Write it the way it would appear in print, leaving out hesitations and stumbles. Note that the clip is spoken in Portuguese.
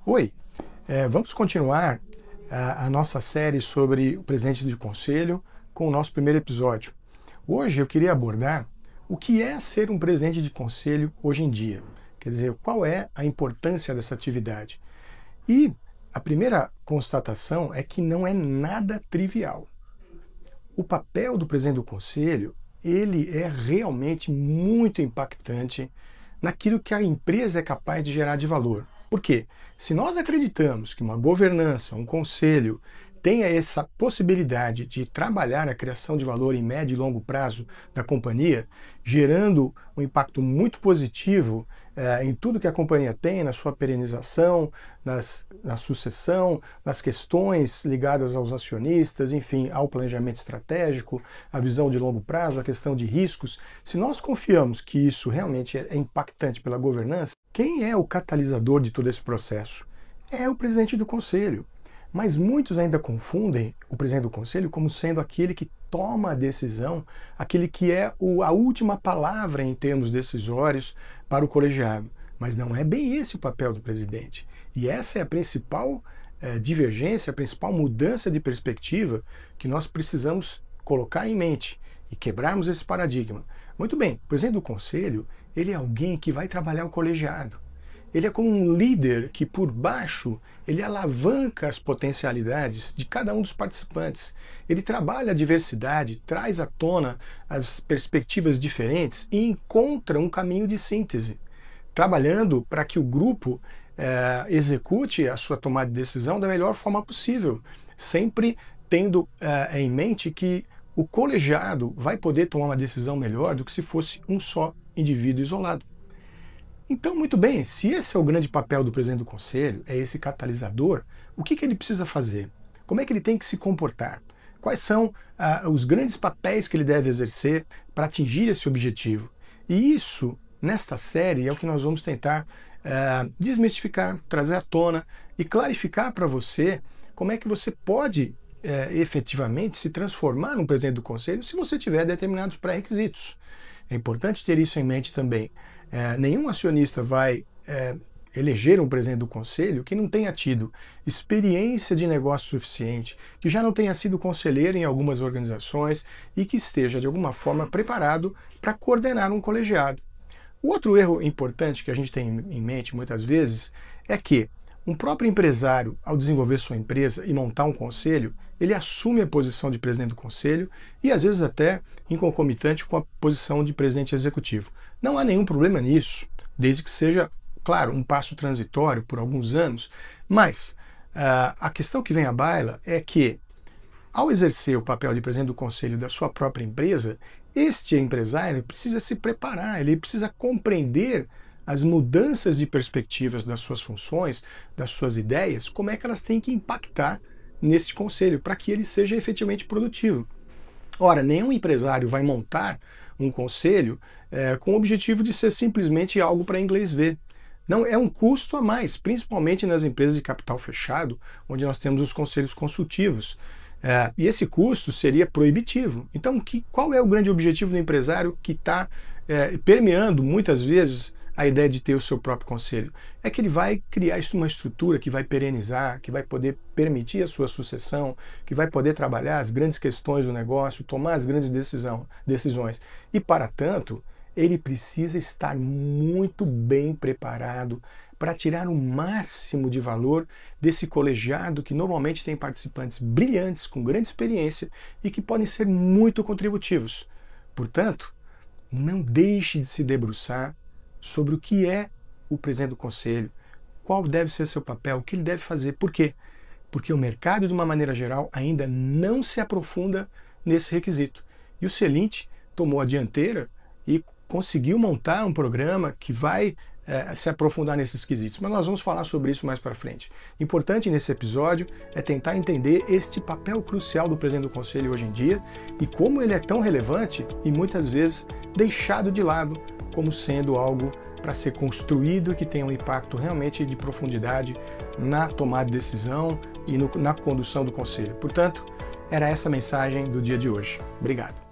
Oi, vamos continuar a nossa série sobre o presidente de conselho com o nosso primeiro episódio. Hoje eu queria abordar o que é ser um presidente de conselho hoje em dia. Quer dizer, qual é a importância dessa atividade. E a primeira constatação é que não é nada trivial. O papel do presidente do conselho, ele é realmente muito impactante naquilo que a empresa é capaz de gerar de valor. Por quê? Se nós acreditamos que uma governança, um conselho, tenha essa possibilidade de trabalhar a criação de valor em médio e longo prazo da companhia, gerando um impacto muito positivo em tudo que a companhia tem, na sua perenização, na sucessão, nas questões ligadas aos acionistas, enfim, ao planejamento estratégico, a visão de longo prazo, a questão de riscos. Se nós confiamos que isso realmente é impactante pela governança, quem é o catalisador de todo esse processo? É o presidente do conselho. Mas muitos ainda confundem o presidente do conselho como sendo aquele que toma a decisão, aquele que é a última palavra em termos decisórios para o colegiado. Mas não é bem esse o papel do presidente. E essa é a principal divergência, a principal mudança de perspectiva que nós precisamos colocar em mente e quebrarmos esse paradigma. Muito bem, o presidente do conselho, ele é alguém que vai trabalhar o colegiado. Ele é como um líder que, por baixo, ele alavanca as potencialidades de cada um dos participantes. Ele trabalha a diversidade, traz à tona as perspectivas diferentes e encontra um caminho de síntese, trabalhando para que o grupo execute a sua tomada de decisão da melhor forma possível, sempre tendo em mente que o colegiado vai poder tomar uma decisão melhor do que se fosse um só indivíduo isolado. Então, muito bem, se esse é o grande papel do presidente do conselho, é esse catalisador, o que ele precisa fazer? Como é que ele tem que se comportar? Quais são os grandes papéis que ele deve exercer para atingir esse objetivo? E isso, nesta série, é o que nós vamos tentar desmistificar, trazer à tona e clarificar para você como é que você pode efetivamente se transformar num presidente do conselho se você tiver determinados pré-requisitos. É importante ter isso em mente também. Nenhum acionista vai eleger um presidente do conselho que não tenha tido experiência de negócio suficiente, que já não tenha sido conselheiro em algumas organizações e que esteja, de alguma forma, preparado para coordenar um colegiado. O outro erro importante que a gente tem em mente muitas vezes é que um próprio empresário, ao desenvolver sua empresa e montar um conselho, ele assume a posição de presidente do conselho e às vezes até em concomitante com a posição de presidente executivo. Não há nenhum problema nisso, desde que seja, claro, um passo transitório por alguns anos, mas a questão que vem à baila é que, ao exercer o papel de presidente do conselho da sua própria empresa, este empresário precisa se preparar, ele precisa compreender as mudanças de perspectivas das suas funções, das suas ideias, como é que elas têm que impactar nesse conselho, para que ele seja efetivamente produtivo. Ora, nenhum empresário vai montar um conselho com o objetivo de ser simplesmente algo para inglês ver. Não, é um custo a mais, principalmente nas empresas de capital fechado, onde nós temos os conselhos consultivos. E esse custo seria proibitivo. Então, qual é o grande objetivo do empresário que está permeando muitas vezes a ideia de ter o seu próprio conselho? É que ele vai criar uma estrutura que vai perenizar, que vai poder permitir a sua sucessão, que vai poder trabalhar as grandes questões do negócio, tomar as grandes decisões. E, para tanto, ele precisa estar muito bem preparado para tirar o máximo de valor desse colegiado que normalmente tem participantes brilhantes, com grande experiência e que podem ser muito contributivos. Portanto, não deixe de se debruçar sobre o que é o presidente do conselho, qual deve ser seu papel, o que ele deve fazer. Por quê? Porque o mercado, de uma maneira geral, ainda não se aprofunda nesse requisito. E o Celint tomou a dianteira e conseguiu montar um programa que vai se aprofundar nesses quesitos. Mas nós vamos falar sobre isso mais para frente. Importante nesse episódio é tentar entender este papel crucial do presidente do conselho hoje em dia e como ele é tão relevante e muitas vezes deixado de lado como sendo algo para ser construído e que tenha um impacto realmente de profundidade na tomada de decisão e na condução do conselho. Portanto, era essa a mensagem do dia de hoje. Obrigado.